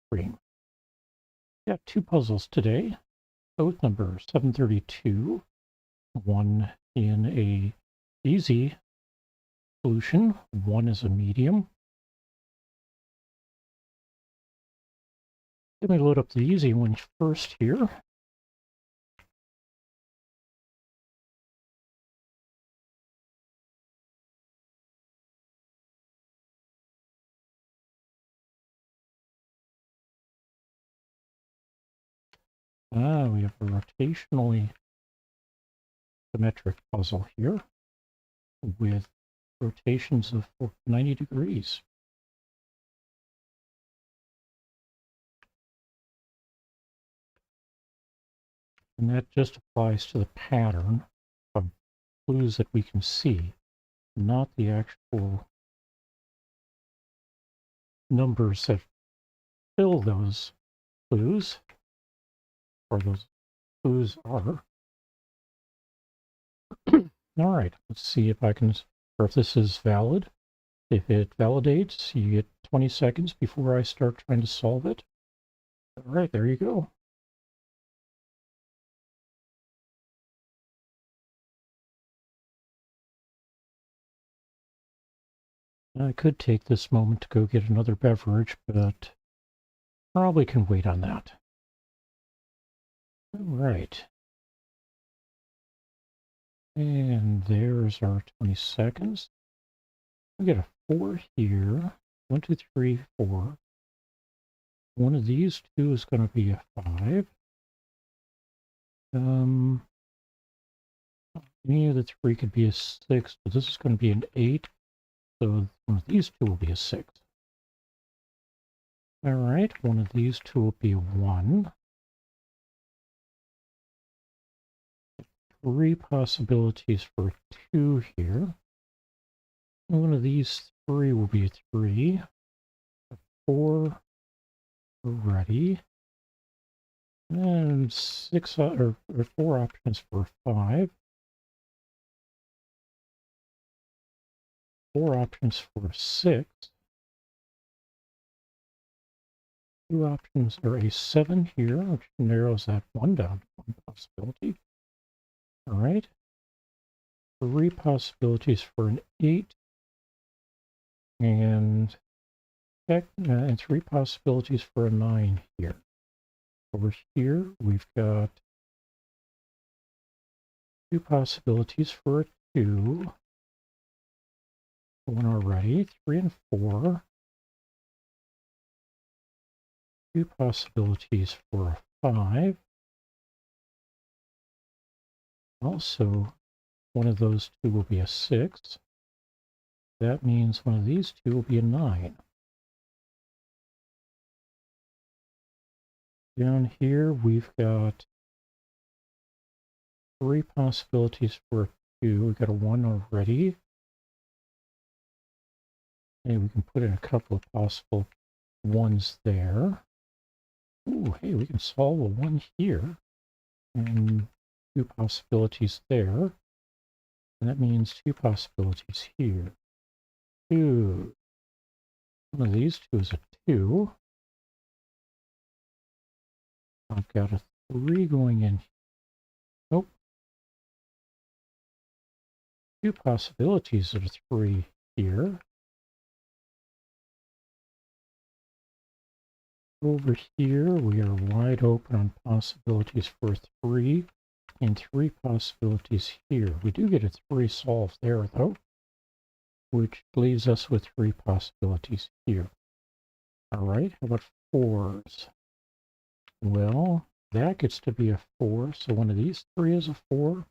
screen. Got two puzzles today, both number 732, one in a easy solution, one is a medium. Let me load up the easy one first here. We have a rotationally symmetric puzzle here with rotations of 90 degrees. And that just applies to the pattern of clues that we can see, not the actual numbers that fill those clues, or those clues are. All right, let's see if I can, or if this is valid. If it validates, you get 20 seconds before I start trying to solve it. All right, there you go. I could take this moment to go get another beverage, but probably can wait on that. All right. And there's our 20 seconds. We get a 4 here. 1, 2, 3, 4. One of these two is going to be a 5. Any of the three could be a 6, but this is going to be an 8. So one of these two will be a 6. All right, one of these two will be a 1. 3 possibilities for 2 here. One of these 3 will be a 3. A 4 already. And 6 or 4 options for 5. 4 options for 6. 2 options are a 7 here, which narrows that 1 down to 1 possibility. All right. 3 possibilities for an 8. And 3 possibilities for a 9 here. Over here, we've got 2 possibilities for a 2. 1 already, 3 and 4. 2 possibilities for a 5. Also, one of those 2 will be a 6. That means one of these 2 will be a 9. Down here, we've got 3 possibilities for a 2. We've got a 1 already. And we can put in a couple of possible 1s there. Ooh, hey, we can solve a 1 here. And 2 possibilities there. And that means 2 possibilities here. 2. One of these 2 is a 2. I've got a 3 going in. Nope. 2 possibilities of a 3 here. Over here, we are wide open on possibilities for 3 and 3 possibilities here. We do get a 3 solved there, though, which leaves us with 3 possibilities here. All right, how about 4s? Well, that gets to be a 4, so one of these 3 is a 4.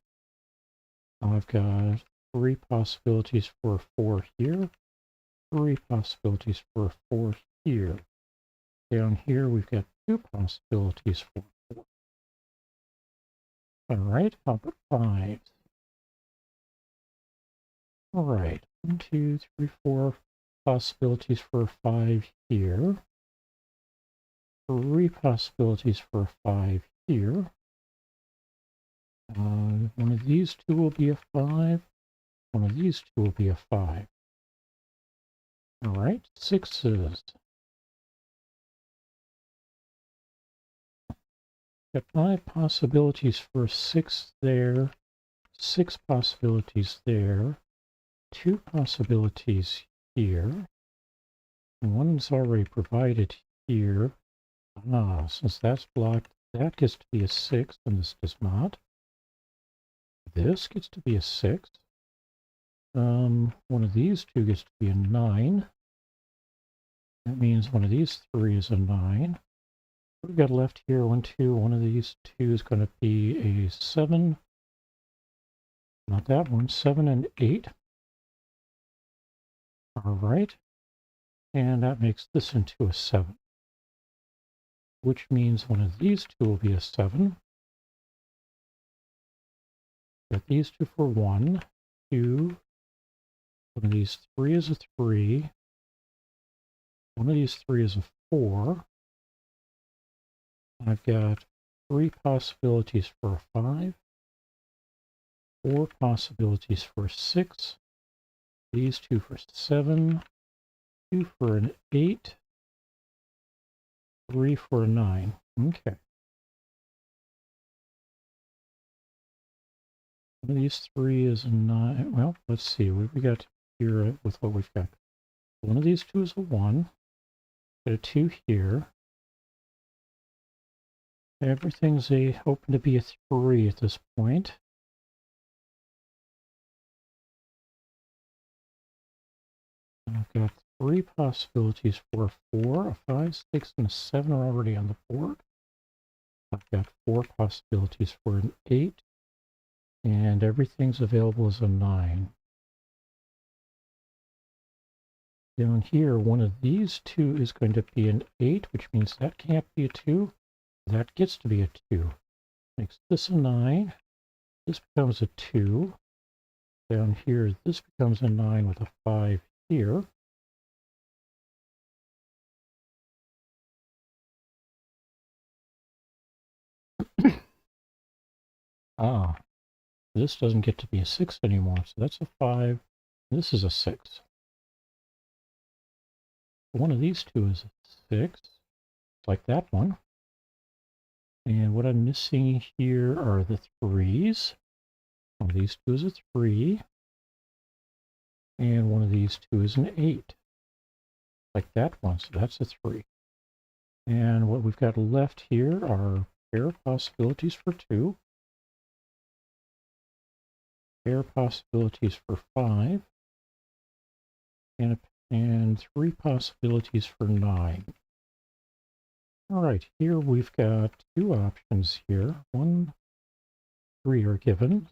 I've got 3 possibilities for a 4 here, 3 possibilities for a 4 here. Down here, we've got 2 possibilities for 4. All right, how about 5s? All right, 1, 2, 3, 4 possibilities for a 5 here. 3 possibilities for a 5 here. One of these 2 will be a 5. One of these 2 will be a 5. All right, 6s. Got 5 possibilities for 6 there, 6 possibilities there, 2 possibilities here, and one's already provided here. Since that's blocked, that gets to be a 6, and this does not. This gets to be a 6. One of these two gets to be a 9. That means one of these 3 is a 9. What we've got left here, 1, 2. One of these 2 is going to be a 7. Not that one. 7 and 8. All right. And that makes this into a 7. Which means one of these 2 will be a 7. Got these 2 for 1, 2. One of these 3 is a 3. One of these 3 is a 4. I've got 3 possibilities for a 5. 4 possibilities for a 6. These 2 for 7. 2 for an 8. 3 for a 9. Okay. One of these 3 is a 9. Well, let's see what we got here with what we've got. One of these 2 is a 1. Got a 2 here. Everything's open to be a 3 at this point. I've got 3 possibilities for a 4, a 5, 6, and a 7 are already on the board. I've got 4 possibilities for an 8, and everything's available as a 9. Down here, one of these 2 is going to be an 8, which means that can't be a 2. That gets to be a 2. Makes this a 9. This becomes a 2. Down here, this becomes a 9 with a 5 here. This doesn't get to be a 6 anymore, so that's a 5. This is a 6. One of these 2 is a 6, like that one. And what I'm missing here are the 3s. One of these 2 is a 3. And one of these 2 is an 8. Like that one, so that's a 3. And what we've got left here are pair possibilities for 2. Pair possibilities for 5. And 3 possibilities for 9. All right, here we've got 2 options here. 1, 3 are given.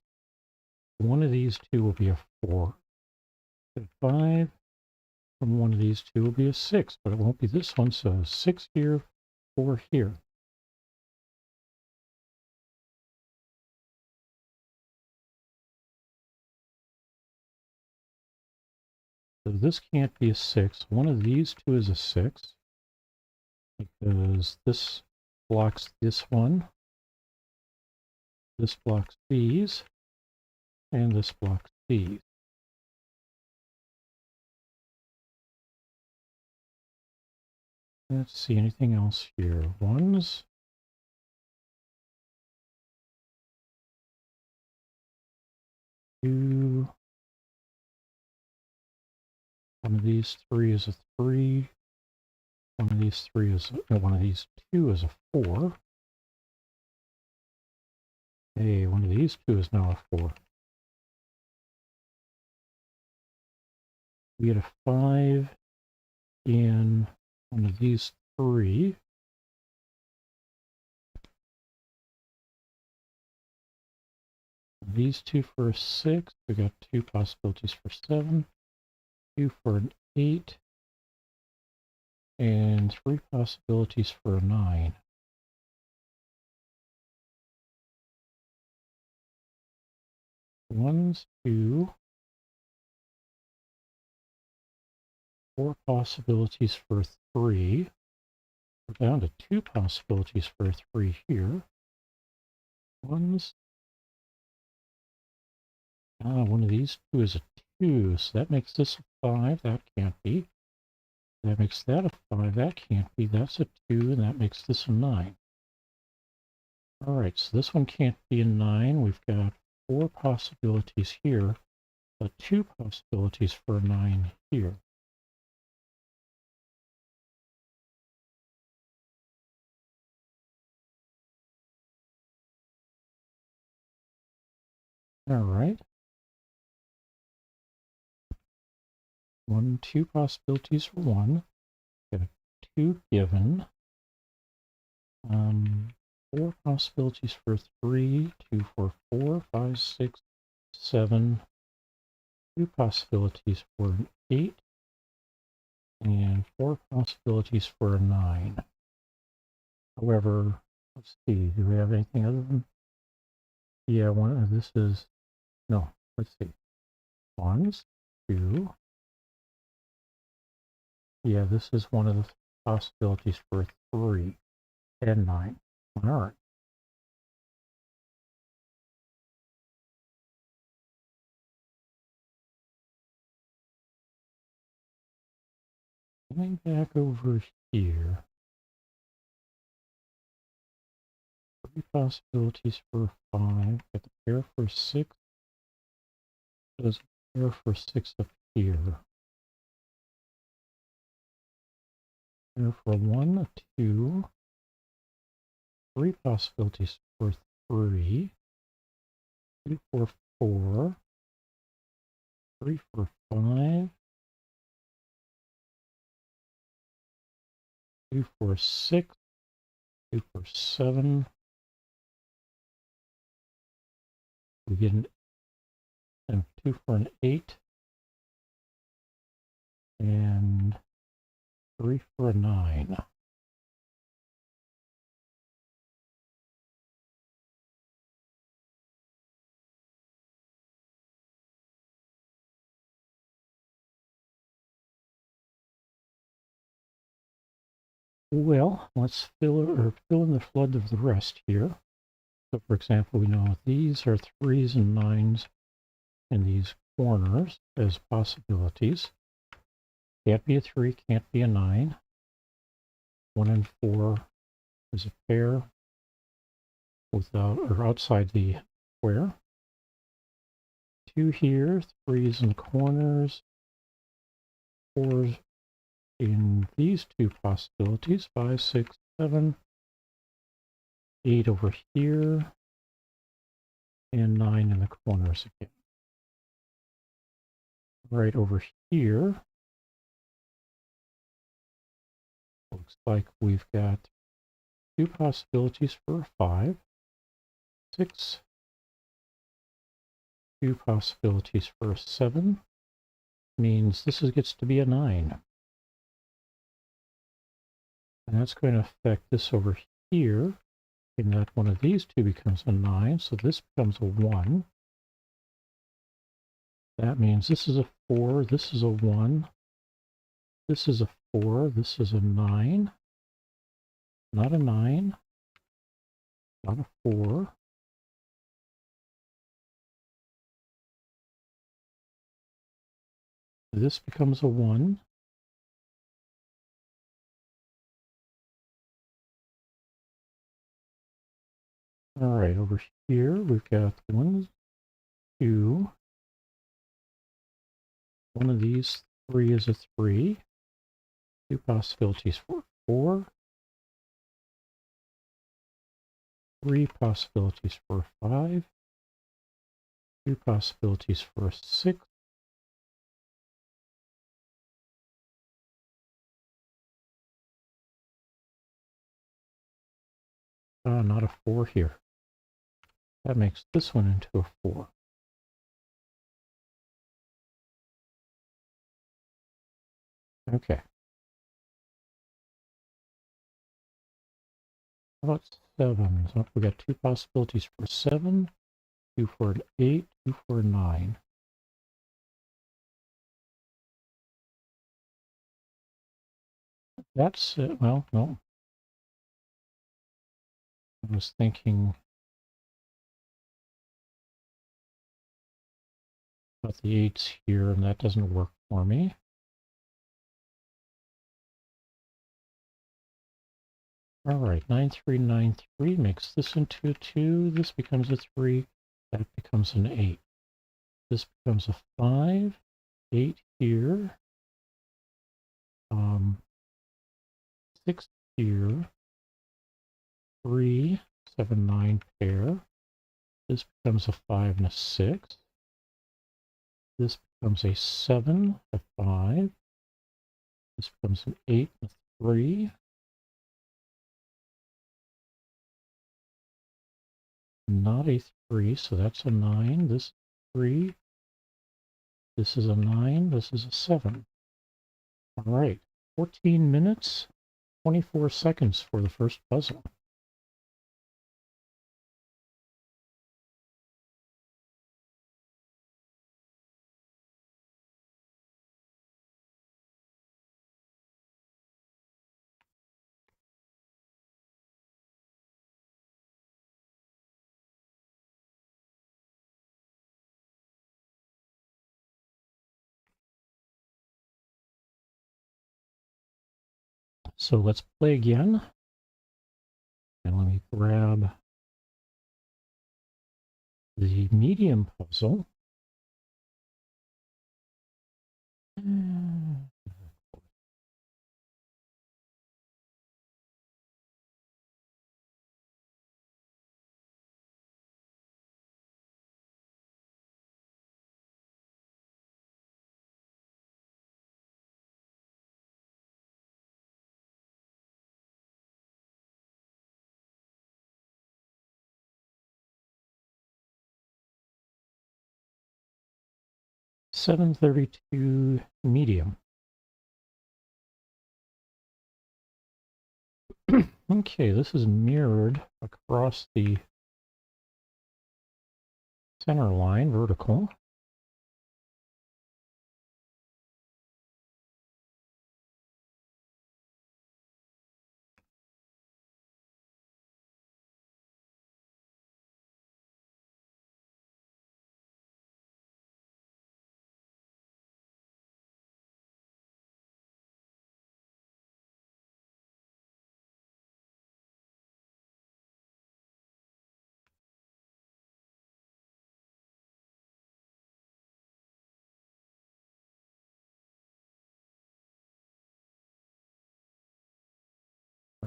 One of these 2 will be a 4. 5 from one of these 2 will be a 6, but it won't be this one, so 6 here, 4 here. So this can't be a 6. One of these 2 is a 6, because this blocks this one, this blocks these, and this blocks these. Let's see, anything else here? 1s. Two. One of these 3 is a 3. One of these 3 is one of these 2 is a 4. Hey, one of these 2 is now a 4. We get a 5 in one of these 3. These 2 for a 6. We got 2 possibilities for 7. 2 for an 8. And 3 possibilities for a 9. Ones, 2. 4 possibilities for 3. We're down to 2 possibilities for a 3 here. 1s. One of these 2 is a 2, so that makes this a 5. That can't be. That makes that a 5. That can't be. That's a 2, and that makes this a 9. All right, so this one can't be a 9. We've got 4 possibilities here, but 2 possibilities for a 9 here. All right. 2 possibilities for 1. Got 2 given. 4 possibilities for 3, 2 for 4, 5, 6, 7. 2 possibilities for an 8, and 4 possibilities for a 9. However, let's see, do we have anything other than, yeah, one of this is, no, let's see, 1, 2, yeah, this is one of the possibilities for 3 and 9. All right. Coming back over here, 3 possibilities for 5, got the pair for 6, there's a pair for 6 up here. Pair for 1, 2, 3 possibilities for 3, 2 for 4, 3 for 5, 2 for 6, 2 for 7. We get an 2 for an 8, and 3 for a 9. Well, let's fill in the flood of the rest here. So, for example, we know these are 3s and 9s in these corners as possibilities. Can't be a 3, can't be a 9. 1 and 4 is a pair without or outside the square. 2 here, 3s in corners, 4s in these 2 possibilities, 5, 6, 7, 8 over here, and 9 in the corners again. Right over here, looks like we've got 2 possibilities for a 5, 6, 2 possibilities for a 7, means this gets to be a 9. And that's going to affect this over here, in that one of these 2 becomes a 9, so this becomes a 1. That means this is a 4, this is a 1, this is a 4, this is a 9, not a 9, not a 4. This becomes a 1. All right, over here we've got 1, 2. One of these 3 is a 3. 2 possibilities for 4. 3 possibilities for 5. 2 possibilities for 6. Not a 4 here. That makes this one into a 4. Okay. How about 7? So we got 2 possibilities for 7, 2 for an 8, 2 for a 9. That's it. Well, no. I was thinking about the 8s here, and that doesn't work for me. All right, 9393 makes this into a 2. This becomes a 3. That becomes an 8. This becomes a 5. 8 here. 6 here. 3, 7, 9 pair. This becomes a 5 and a 6. This becomes a 7, a 5. This becomes an 8 and a 3. Not a 3, so that's a 9. This is 3. This is a 9. This is a 7. All right. 14 minutes, 24 seconds for the first puzzle. So let's play again. And let me grab the medium puzzle. 732 medium. Okay, this is mirrored across the center line, vertical.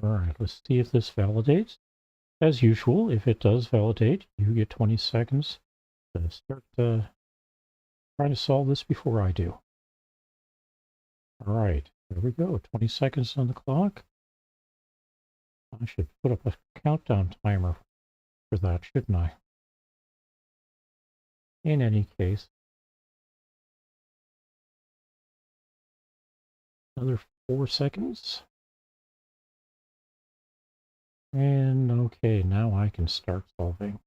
All right, let's see if this validates. As usual, if it does validate, you get 20 seconds to start trying to solve this before I do. All right, there we go. 20 seconds on the clock. I should put up a countdown timer for that, shouldn't I? In any case, another 4 seconds. And okay, now I can start solving.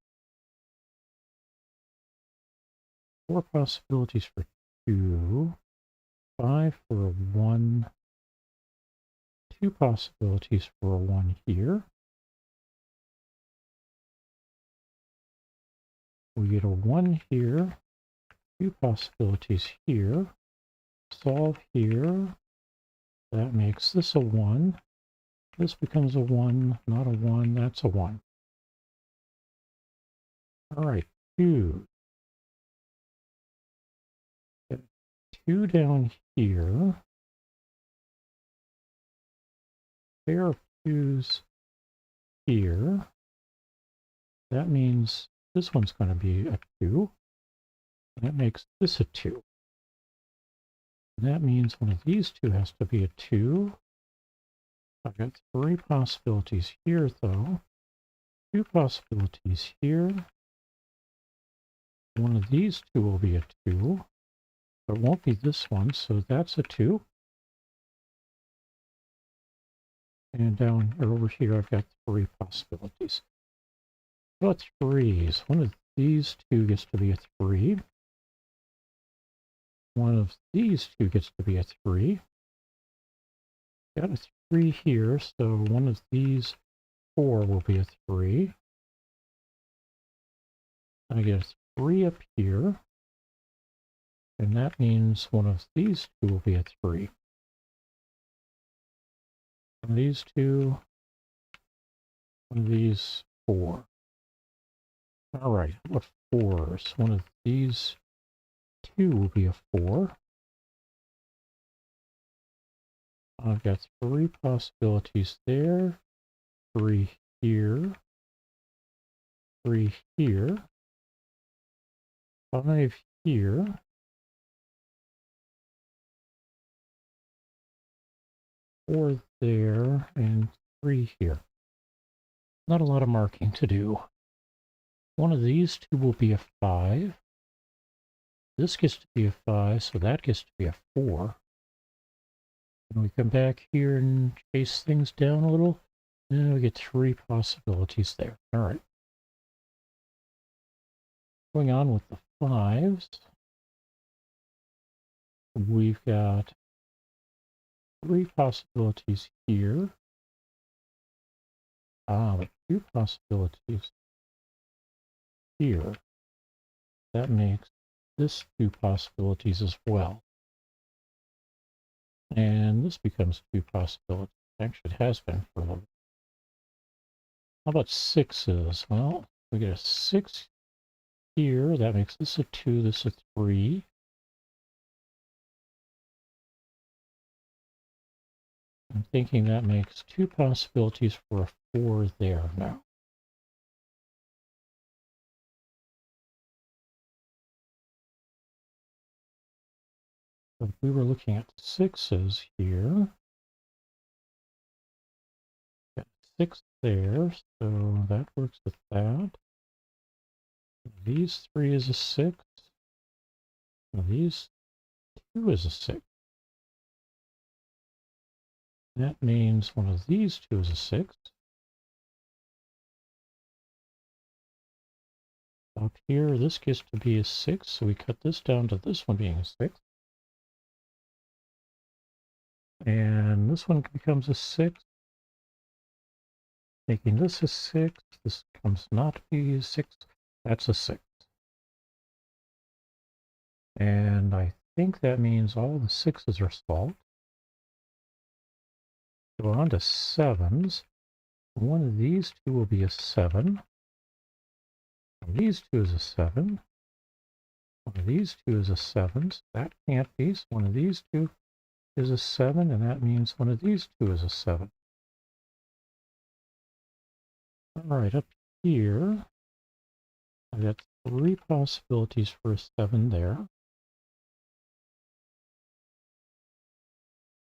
4 possibilities for 2, 5 for a 1, 2 possibilities for a 1 here. We get a 1 here, 2 possibilities here, solve here. That makes this a 1. This becomes a 1, not a 1, that's a 1. All right, 2. Get 2 down here. Pair of 2s here. That means this one's going to be a 2. That makes this a 2. And that means one of these two has to be a 2. I've got 3 possibilities here, though. 2 possibilities here. One of these two will be a 2. It won't be this one, so that's a 2. And down or over here, I've got 3 possibilities. What about 3s? One of these two gets to be a 3. One of these two gets to be a 3. Got a 3 here, so one of these 4 will be a 3. I get a 3 up here, and that means one of these two will be a 3. And these two One of these 4. All right, what 4s? One of these 2 will be a 4. I've got 3 possibilities there. 3 here. 3 here. 5 here. 4 there, and 3 here. Not a lot of marking to do. One of these 2 will be a 5. This gets to be a 5, so that gets to be a 4. And we come back here and chase things down a little, and we get 3 possibilities there. All right. Going on with the 5s, we've got 3 possibilities here. But 2 possibilities here. That makes this 2 possibilities as well. And this becomes 2 possibilities. Actually, it has been for a little bit. How about 6s? Well, we get a 6 here. That makes this a 2, this a 3. I'm thinking that makes 2 possibilities for a 4 there now. So if we were looking at 6s here, got 6 there, so that works with that. These 3 is a 6. Now these 2 is a 6. That means one of these 2 is a 6. Up here, this gets to be a 6, so we cut this down to this one being a 6. And this one becomes a 6. Making this a 6. This comes not to be a 6. That's a 6. And I think that means all the 6s are solved. So on to 7s. One of these 2 will be a 7. One of these 2 is a 7. One of these 2 is a 7. So that can't be. So one of these 2 is a 7, and that means one of these 2 is a 7. All right, up here, I've got 3 possibilities for a 7 there.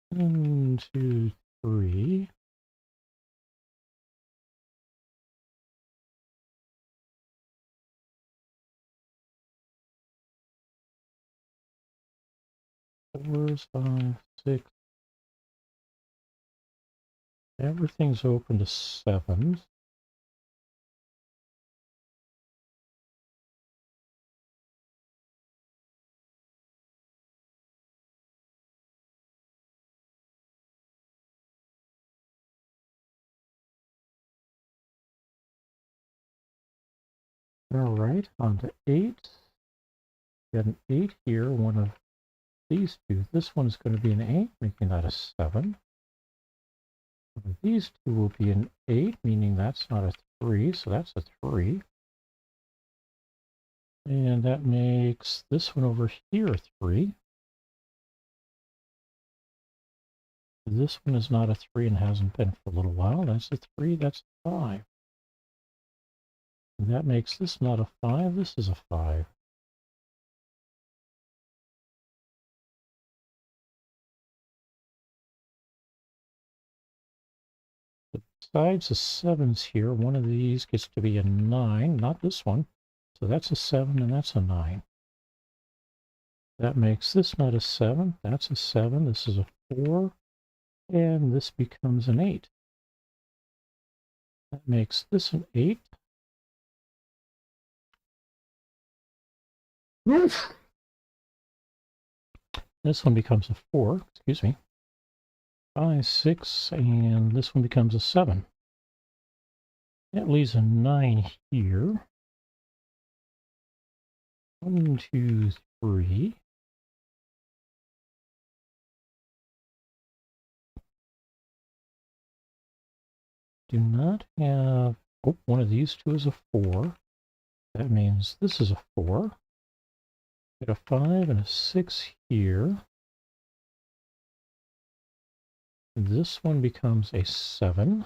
1, 2, 3. Fours, 5, 6. Everything's open to 7s. All right, on to 8. Got an 8 here, one of these 2. This one is going to be an 8, making that a 7. One of these 2 will be an 8, meaning that's not a 3, so that's a 3. And that makes this one over here a 3. This one is not a 3 and hasn't been for a little while. That's a 3, that's a 5. And that makes this not a 5, this is a 5. Besides the 7s here, one of these gets to be a 9, not this one. So that's a 7 and that's a 9. That makes this not a 7, that's a 7, this is a 4, and this becomes an 8. That makes this an 8. This one becomes a 4, excuse me. 5, 6, and this one becomes a 7. That leaves a 9 here. 1, 2, 3. do not have... Oh, one of these two is a 4. That means this is a 4. Get a 5 and a 6 here. This one becomes a 7,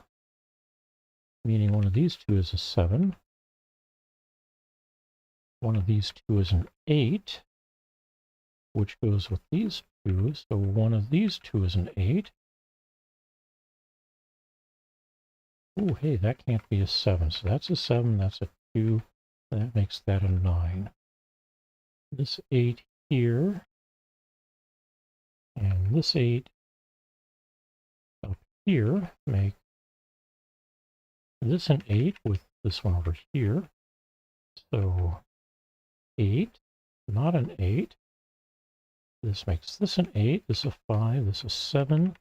meaning one of these two is a 7. One of these two is an 8, which goes with these two, so one of these two is an 8. Oh, hey, that can't be a 7, so that's a 7, that's a 2, that makes that a 9. This 8 here, and this 8 up here make this an 8 with this one over here. So 8, not an 8. This makes this an 8, this a 5, this a 7,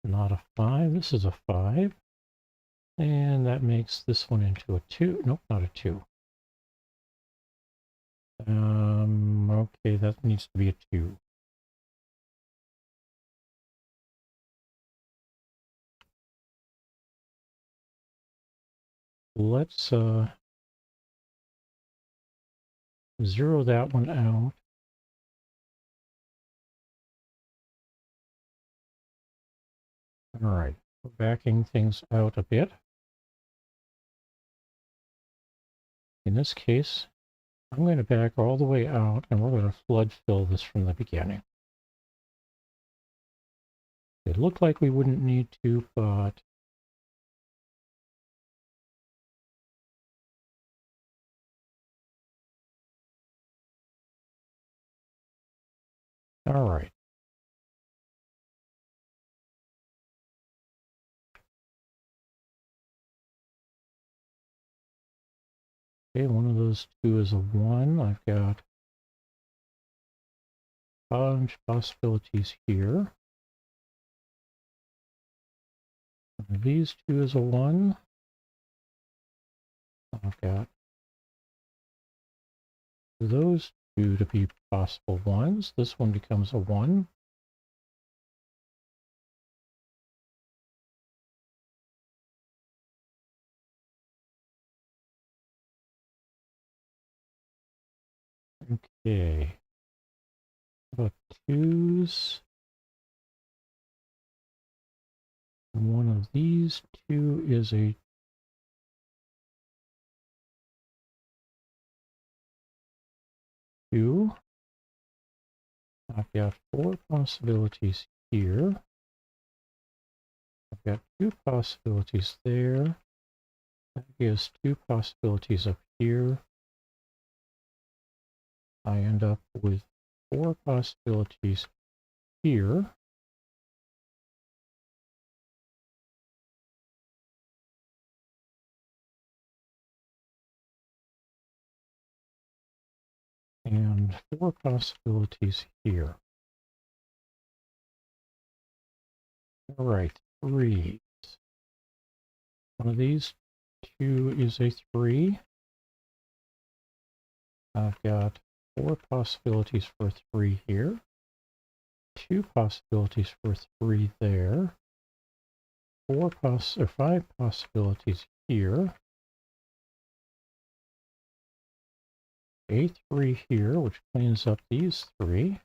not a 5, this is a 5. And that makes this one into a 2. Nope, not a 2. Okay, that needs to be a 2. Let's zero that one out. All right, we're backing things out a bit. In this case, I'm going to back all the way out, and we're going to flood fill this from the beginning. It looked like we wouldn't need to, but all right. Okay, one of those two is a 1. I've got a bunch of possibilities here. One of these two is a 1. I've got those two to be possible ones. This one becomes a 1. Okay. How about 2s? And one of these two is a 2. I've got 4 possibilities here. I've got 2 possibilities there. That gives 2 possibilities up here. I end up with 4 possibilities here. And 4 possibilities here. All right, 3s. One of these two is a 3. I've got 4 possibilities for 3 here. 2 possibilities for 3 there. 5 possibilities here. A 3 here, which cleans up these 3.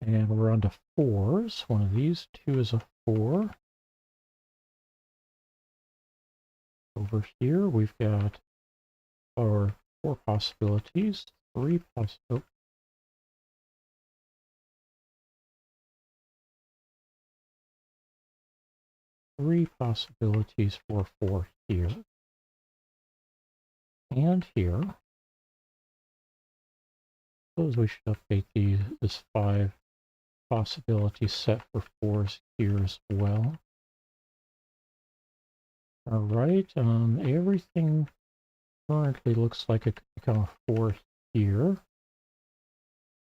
And we're on to 4s. One of these two is a 4. Over here, we've got our 4 possibilities, 3 possibilities. 3 possibilities for 4 here. And here. Suppose we should update this 5 possibility set for 4s here as well. All right, everything currently looks like it could become a 4 here.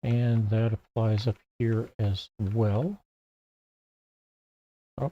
And that applies up here as well. Oh.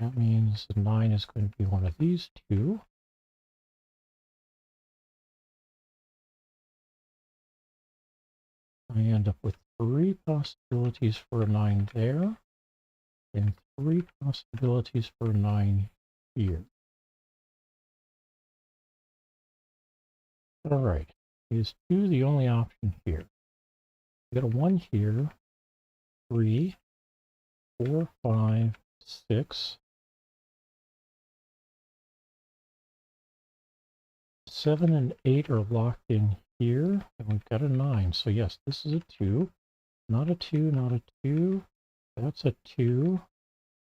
that means the 9 is going to be one of these two. I end up with 3 possibilities for a 9 there, and 3 possibilities for a 9 here. All right, is 2 the only option here? We got a 1 here, 3, 4, 5, 6, 7 and 8 are locked in here, and we've got a 9. So yes, this is a 2. Not a 2, not a 2. That's a 2.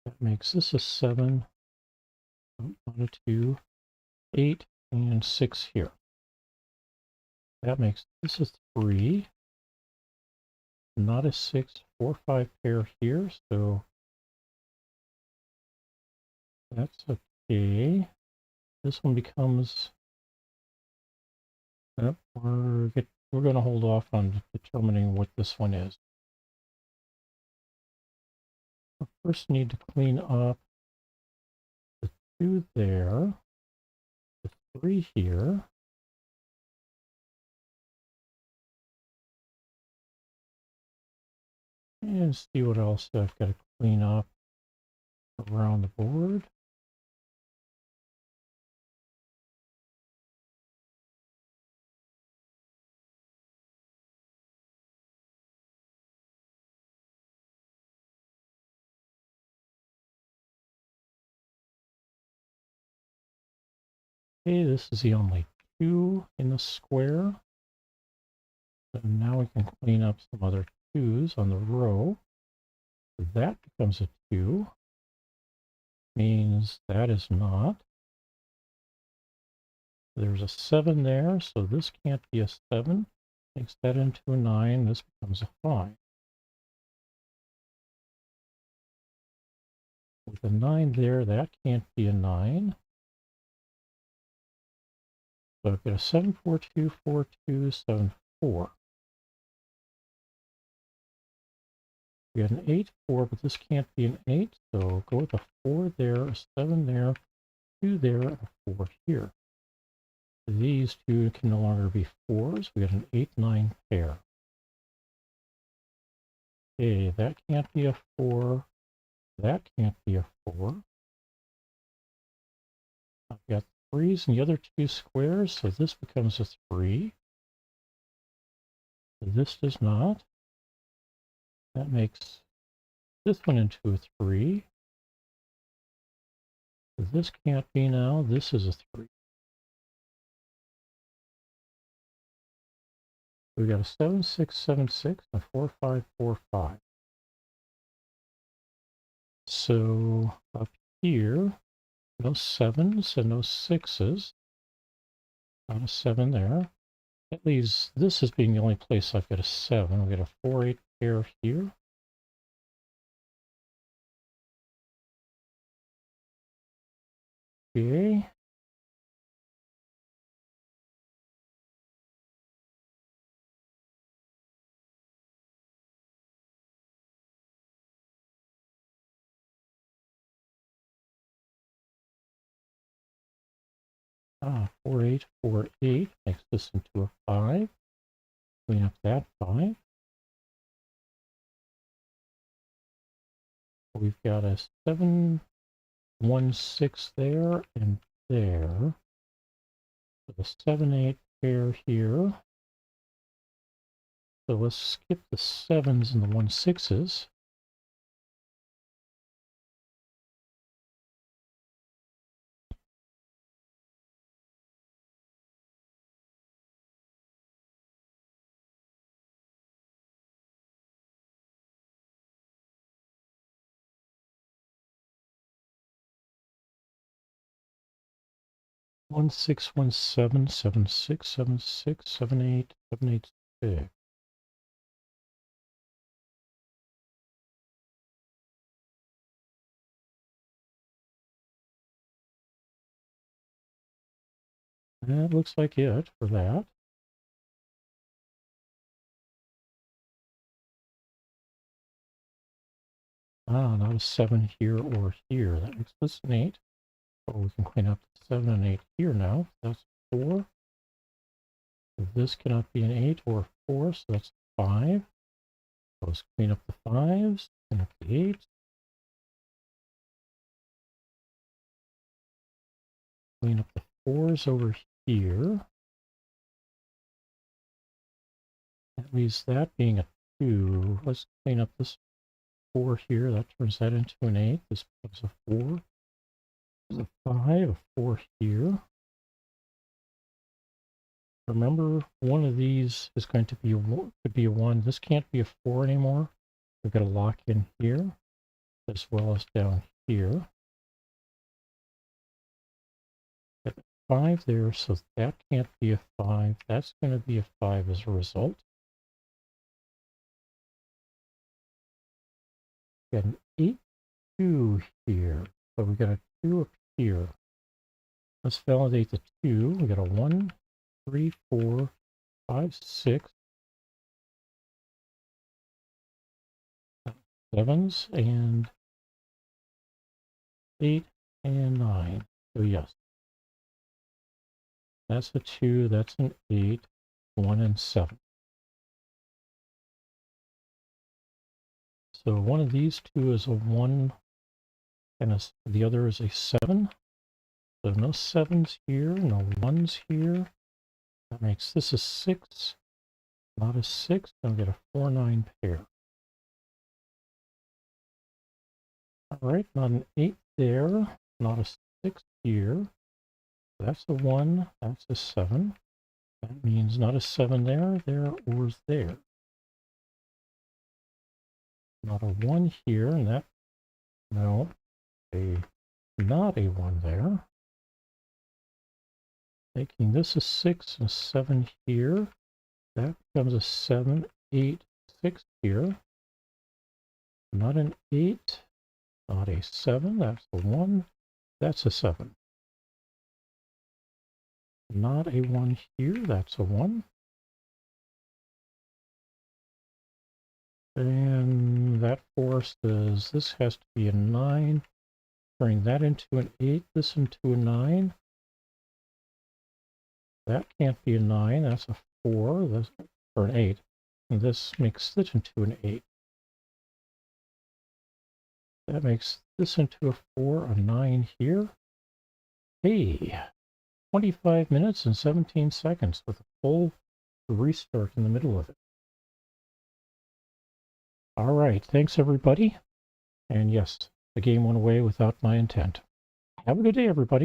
That makes this a 7. Oh, not a 2. 8 and 6 here. That makes this a 3. Not a 6. 4, 5 pair here. So that's okay. This one becomes. Yep, we're going to hold off on determining what this one is. We first need to clean up the 2 there, the 3 here, and see what else I've got to clean up around the board. Okay, this is the only 2 in the square. So now we can clean up some other 2s on the row. So that becomes a 2. Means that is not. There's a 7 there, so this can't be a 7. Makes that into a 9. This becomes a 5. With a 9 there, that can't be a 9. So I've got a 7, 4, 2, 4, 2, 7, 4. We got an 8, 4, but this can't be an 8, so go with a 4 there, a 7 there, 2 there, and a 4 here. These 2 can no longer be 4s. We got an 8, 9 pair. Okay, that can't be a 4. That can't be a 4. I've got 3s in the other 2 squares, so this becomes a 3. This does not. That makes this one into a 3. This can't be now. This is a 3. We've got a 7, 6, 7, 6, and a 4, 5, 4, 5. So up here, no 7s and no 6s. Not a 7 there. That leaves this as being the only place I've got a 7. We've got a 4, 8 pair here. Okay. Ah, 4, 8, 4, 8 makes this into a 5. Clean up that 5. We've got a 7, 1, 6 there and there. With a 7, 8 pair here. So let's skip the 7s and the 1, 6s. One, 6, 1, 7, 7, 6, 7, 6, 7, 8, 7, 8, 6. That looks like it for that. not a 7 here or here. That makes this an 8. But we can clean up the 7 and 8 here now. That's 4. So this cannot be an 8 or 4, so that's 5. So let's clean up the 5s, clean up the 8s. Clean up the 4s over here. That leaves that being a 2. Let's clean up this 4 here. That turns that into an 8. This becomes a 4. There's a 5, a 4 here. Remember, one of these is going to be could be a 1. This can't be a 4 anymore. We've got to lock in here, as well as down here. Got a 5 there, so that can't be a 5. That's going to be a 5 as a result. Got an 8, 2 here. So we got a 2 up here. Let's validate the 2. We got a 1, 3, 4, 5, 6. 7s and 8 and 9. So yes. That's a 2, that's an 8, 1 and 7. So one of these two is a 1 and the other is a 7. So no 7s here, no 1s here. That makes this a 6, not a 6. I'll get a 4, 9 pair. All right, not an 8 there, not a 6 here. That's a 1, that's a 7. That means not a 7 there, or there. Not a 1 here, and that, no, not a 1 there. Making this a 6 and a 7 here. That becomes a 7, 8, 6 here. Not an 8, not a 7, that's a 1, that's a 7. Not a 1 here, that's a 1. And that force says this has to be a 9. Turning that into an 8, this into a 9. That can't be a 9, that's a 4, this, or an 8. And this makes this into an 8. That makes this into a 4, a 9 here. Hey, 25 minutes and 17 seconds with a full restart in the middle of it. All right, thanks everybody. And yes, the game went away without my intent. Have a good day, everybody.